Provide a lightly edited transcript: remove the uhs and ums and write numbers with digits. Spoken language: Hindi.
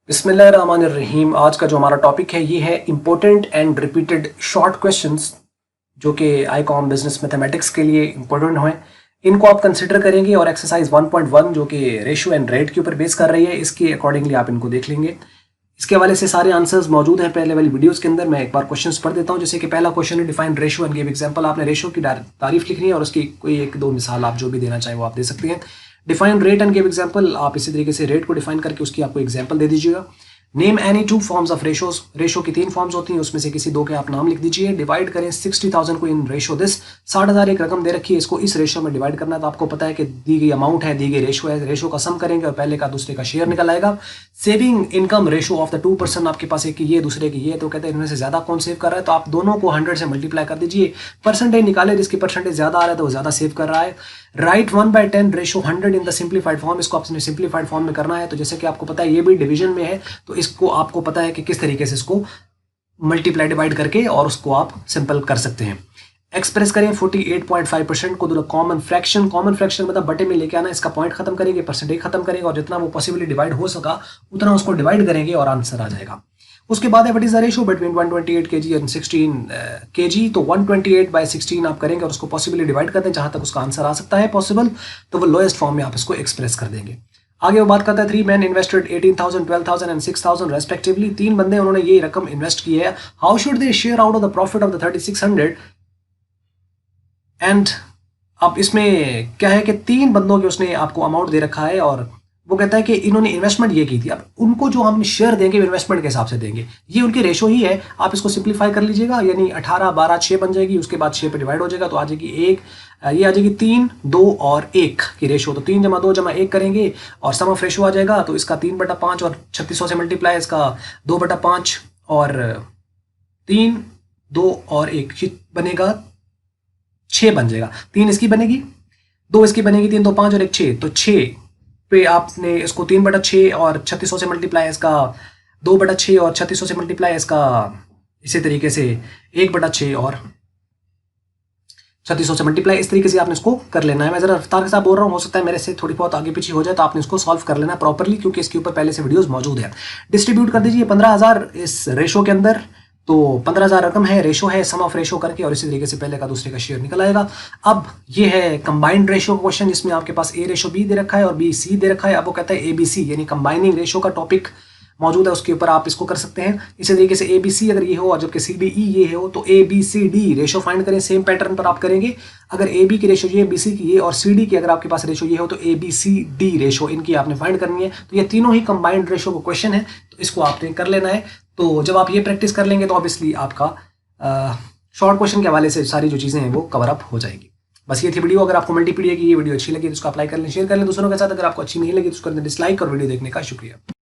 बिस्मिल्लाहिर्रहमानिर्रहीम। आज का जो हमारा टॉपिक है ये है important and repeated short questions जो कि आईकॉम बिजनेस मैथमेटिक्स के लिए इम्पोर्टेंट हैं। इनको आप कंसिडर करेंगे और एक्सरसाइज 1.1 जो कि रेशियो एंड रेट के ऊपर बेस कर रही है, इसके अकॉर्डिंगली आप इनको देख लेंगे। इसके हवाले से सारे आंसर्स मौजूद हैं पहले वाली वीडियोस के अंदर। मैं एक बार क्वेश्चंस पढ़ देता हूं। जैसे कि पहला क्वेश्चन है define ratio and give example. आपने रेशियो की तारीफ लिखनी है और उसकी कोई एक दो मिसाल आप जो भी देना चाहे वो आप दे सकते हैं। Define rate and give example, आप इसी तरीके से रेट को डिफाइन करके उसकी आपको एग्जांपल दे दीजिएगा। Name any two forms of ratios, ratio की तीन फॉर्म्स होती हैं, उसमें से किसी दो के आप नाम लिख दीजिए। डिवाइड करें 60,000 को इन रेशो दिस। 60,000 एक रकम दे रखी है, इसको इस रेशो में डिवाइड करना है। तो आपको पता है कि दी गई अमाउंट है, दी गई रेशो है, रेशो का सम करेंगे और पहले का दूसरे का शेयर निकल आएगा। Saving income ratio of the two person, आपके पास एक ये दूसरे की ये, तो कहते हैं इनमें से ज्यादा कौन सेव कर रहा है, तो आप दोनों को 100 से मल्टीप्लाई कर दीजिए। परसेंटेज निकाले, जिसकी परसेंटेज ज्यादा आ रहा है तो वो ज्यादा सेव कर रहा है। Right 1/10 ratio 100 in the simplified form, इसको आपने सिंप्लीफाइड फॉर्म में करना है। तो जैसे कि आपको पता है ये भी डिवीजन में है, तो इसको आपको पता है कि किस तरीके से इसको मल्टीप्लाई डिवाइड करके और उसको आप सिंपल कर सकते हैं। एक्सप्रेस करें 48.5% को दो कॉमन फ्रैक्शन। कॉमन फ्रैक्शन मतलब बटे में लेके आना, इसका पॉइंट खत्म करेंगे, परसेंटेज खत्म करेंगे और जितना वो पॉसिबली डिवाइड हो सका उतना उसको डिवाइड करेंगे और आंसर आ जाएगा। उसके बाद है what is the ratio between 128 kg and 16 kg। तो 128/16 आप करेंगे और उसको पॉसिबली डिवाइड कर दें, जहां तक उसका आंसर आ सकता है पॉसिबल, तो वो लोएस्ट फॉर्म में आप इसको एक्सप्रेस कर देंगे। आगे वो बात करता है 3 men इन्वेस्टेड 18,000, 12,000 एंड 6,000 रेस्पेक्टिवली। तीन बंदे उन्होंने ये रकम इन्वेस्ट की है। How should they share out of the profit of the 3600। And अब इसमें क्या है कि तीन बंदों के उसने आपको अमाउंट दे रखा है और वो कहता है कि इन्होंने इन्वेस्टमेंट ये की थी। अब उनको जो हम शेयर देंगे इन्वेस्टमेंट के हिसाब से देंगे, ये उनकी रेशो ही है। आप इसको सिंप्लीफाई कर लीजिएगा, यानी 18, 12, 6 बन जाएगी, उसके बाद 6 पे डिवाइड हो जाएगा तो आ जाएगी एक, ये आ जाएगी 3, 2 और 1 की रेशो। तो 3 जमा 2 जमा 1 करेंगे और सम ऑफ रेशो आ जाएगा। तो इसका 3/5 और 3600 से मल्टीप्लाई, इसका 2/5 और 3, 2 और 1 बनेगा 6 बन जाएगा। 3 इसकी बनेगी, 2 इसकी बनेगी, 3, 2, 5 और 1 6। तो 6 पे आपने इसको 3/6 और 3600 से मल्टीप्लाई, इसका 2/6 और 3600 से मल्टीप्लाई, इसका इसी तरीके से 1/6 और 3600 से मल्टीप्लाई। इस तरीके से आपने इसको कर लेना है। मैं जरा रफ्तार के साथ बोल रहा हूँ, हो सकता है मेरे से थोड़ी बहुत आगे पीछे हो जाए, तो आपने इसको सॉल्व कर लेना प्रॉपरली, क्योंकि इसके ऊपर पहले से वीडियोस मौजूद है। डिस्ट्रीब्यूट कर दीजिए 15,000 इस रेशो के अंदर। तो 15,000 रकम है, रेशो है, सम ऑफ रेशो करके और इसी तरीके से पहले का दूसरे का शेयर निकल आएगा। अब ये है कंबाइंड रेशो का क्वेश्चन, जिसमें आपके पास ए रेशो बी दे रखा है और बी सी दे रखा है। अब वो कहता है एबीसी यानी कंबाइनिंग रेशो का टॉपिक मौजूद है, उसके ऊपर आप इसको कर सकते हैं। इसी तरीके से एबीसी अगर ये हो और जबकि सीडीई ये हो, तो एबीसीडी रेशो फाइंड करें, सेम पैटर्न पर आप करेंगे। अगर ए बी की रेशो ये, बीसी की ये और सी डी की अगर आपके पास रेशो ये हो, तो A B C D ratio इनकी आपने फाइंड करनी है। तो ये तीनों ही कंबाइंड रेशो का क्वेश्चन है, तो इसको आपने कर लेना है। तो जब आप ये प्रैक्टिस कर लेंगे तो ऑब्वियसली आपका शॉर्ट क्वेश्चन के हवाले से सारी जो चीज़ें हैं वो कवर अप हो जाएगी। बस ये थी वीडियो। अगर आपको मल्टीपीडिया की ये वीडियो अच्छी लगी तो उसको अप्लाई कर लें, शेयर कर लें दूसरों के साथ। अगर आपको अच्छी नहीं लगी तो उसको डिसलाइक और वीडियो देखने का शुक्रिया।